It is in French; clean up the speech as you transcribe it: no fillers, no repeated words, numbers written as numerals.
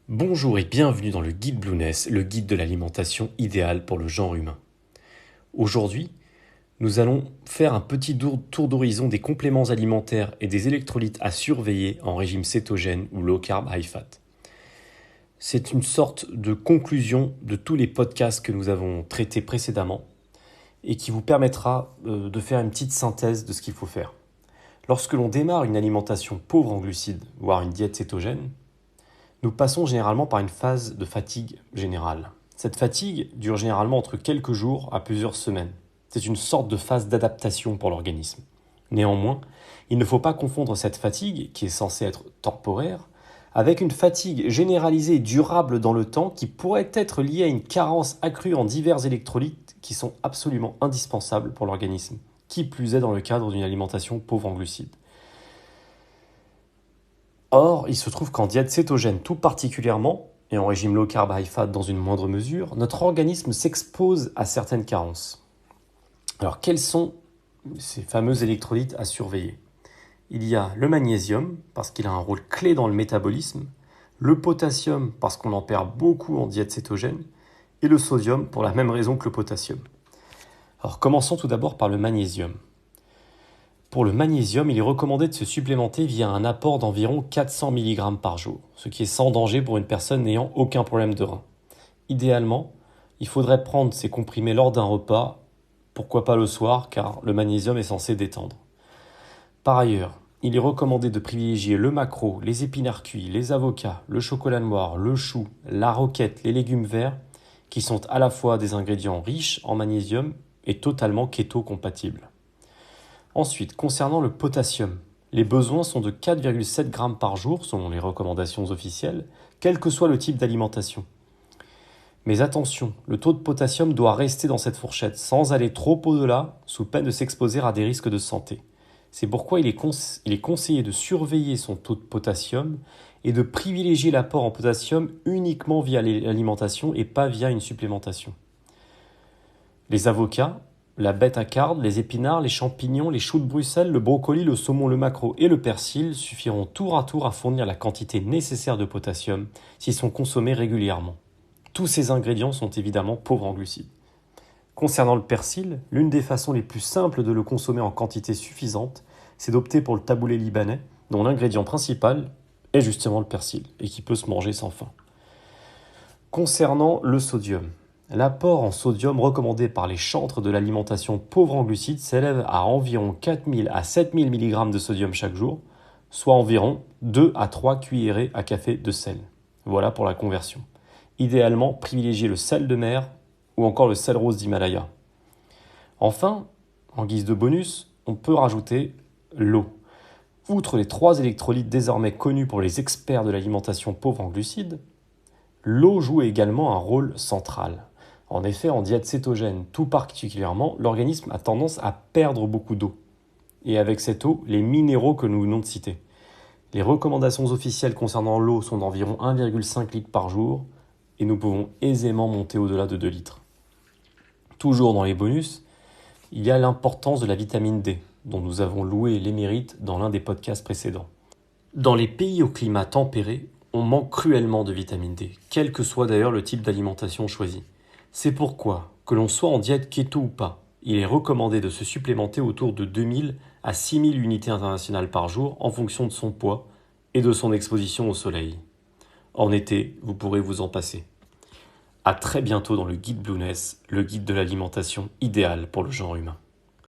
Bonjour et bienvenue dans le guide Blueness, le guide de l'alimentation idéale pour le genre humain. Aujourd'hui, nous allons faire un petit tour d'horizon des compléments alimentaires et des électrolytes à surveiller en régime cétogène ou low carb high fat. C'est une sorte de conclusion de tous les podcasts que nous avons traités précédemment et qui vous permettra de faire une petite synthèse de ce qu'il faut faire. Lorsque l'on démarre une alimentation pauvre en glucides, voire une diète cétogène, nous passons généralement par une phase de fatigue générale. Cette fatigue dure généralement entre quelques jours à plusieurs semaines. C'est une sorte de phase d'adaptation pour l'organisme. Néanmoins, il ne faut pas confondre cette fatigue, qui est censée être temporaire, avec une fatigue généralisée et durable dans le temps qui pourrait être liée à une carence accrue en divers électrolytes qui sont absolument indispensables pour l'organisme, qui plus est dans le cadre d'une alimentation pauvre en glucides. Or, il se trouve qu'en diète cétogène tout particulièrement, et en régime low carb high fat dans une moindre mesure, notre organisme s'expose à certaines carences. Alors, quels sont ces fameux électrolytes à surveiller ? Il y a le magnésium, parce qu'il a un rôle clé dans le métabolisme, le potassium, parce qu'on en perd beaucoup en diète cétogène, et le sodium, pour la même raison que le potassium. Alors, commençons tout d'abord par le magnésium. Pour le magnésium, il est recommandé de se supplémenter via un apport d'environ 400 mg par jour, ce qui est sans danger pour une personne n'ayant aucun problème de rein. Idéalement, il faudrait prendre ces comprimés lors d'un repas, pourquoi pas le soir, car le magnésium est censé détendre. Par ailleurs, il est recommandé de privilégier le maquereau, les épinards cuits, les avocats, le chocolat noir, le chou, la roquette, les légumes verts, qui sont à la fois des ingrédients riches en magnésium et totalement keto-compatibles. Ensuite, concernant le potassium, les besoins sont de 4,7 g par jour selon les recommandations officielles, quel que soit le type d'alimentation. Mais attention, le taux de potassium doit rester dans cette fourchette sans aller trop au-delà, sous peine de s'exposer à des risques de santé. C'est pourquoi il est conseillé de surveiller son taux de potassium et de privilégier l'apport en potassium uniquement via l'alimentation et pas via une supplémentation. Les avocats, la bêta-carde, les épinards, les champignons, les choux de Bruxelles, le brocoli, le saumon, le maquereau et le persil suffiront tour à tour à fournir la quantité nécessaire de potassium s'ils sont consommés régulièrement. Tous ces ingrédients sont évidemment pauvres en glucides. Concernant le persil, l'une des façons les plus simples de le consommer en quantité suffisante, c'est d'opter pour le taboulé libanais, dont l'ingrédient principal est justement le persil et qui peut se manger sans faim. Concernant le sodium, l'apport en sodium recommandé par les chantres de l'alimentation pauvre en glucides s'élève à environ 4000 à 7000 mg de sodium chaque jour, soit environ 2 à 3 cuillerées à café de sel. Voilà pour la conversion. Idéalement, privilégiez le sel de mer ou encore le sel rose d'Himalaya. Enfin, en guise de bonus, on peut rajouter l'eau. Outre les 3 électrolytes désormais connus pour les experts de l'alimentation pauvre en glucides, l'eau joue également un rôle central. En effet, en diète cétogène tout particulièrement, l'organisme a tendance à perdre beaucoup d'eau. Et avec cette eau, les minéraux que nous venons de citer. Les recommandations officielles concernant l'eau sont d'environ 1,5 litre par jour, et nous pouvons aisément monter au-delà de 2 litres. Toujours dans les bonus, il y a l'importance de la vitamine D, dont nous avons loué les mérites dans l'un des podcasts précédents. Dans les pays au climat tempéré, on manque cruellement de vitamine D, quel que soit d'ailleurs le type d'alimentation choisi. C'est pourquoi, que l'on soit en diète keto ou pas, il est recommandé de se supplémenter autour de 2000 à 6000 unités internationales par jour en fonction de son poids et de son exposition au soleil. En été, vous pourrez vous en passer. À très bientôt dans le guide Blueness, le guide de l'alimentation idéale pour le genre humain.